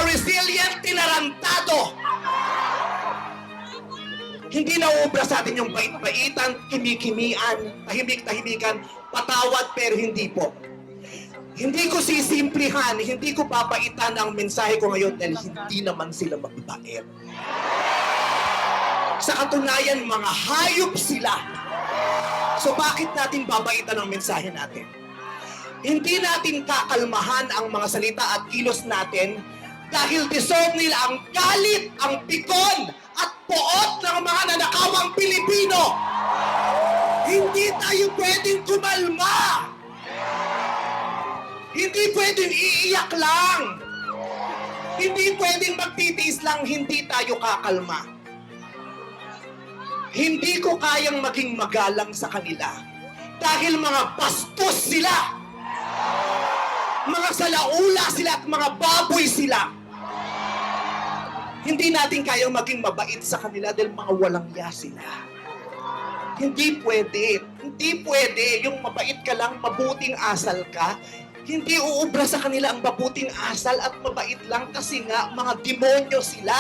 resilient, tinarantado. Hindi nauubra sa atin yung bait-baitan, kimikimian, tahimik-tahimikan, patawad pero hindi po. Hindi ko sisimplihan, hindi ko babaitan ang mensahe ko ngayon dahil hindi naman sila mababait. Sa katunayan, mga hayop sila. So bakit natin babaitan ang mensahe natin? Hindi natin kakalmahan ang mga salita at kilos natin dahil deserve nila ang galit, ang pikon, at poot ng mga nanakawang Pilipino. Hindi tayo pwedeng kumalma. Hindi pwedeng iiyak lang. Hindi pwedeng magtitiis lang, hindi tayo kakalma. Hindi ko kayang maging magalang sa kanila dahil mga bastos sila. Mga salaula sila at mga baboy sila. Hindi natin kayang maging mabait sa kanila dahil mga walang ya sila. Hindi pwede. Hindi pwede. Yung mabait ka lang, mabuting asal ka, hindi uubra sa kanila ang mabuting asal at mabait lang kasi nga mga demonyo sila.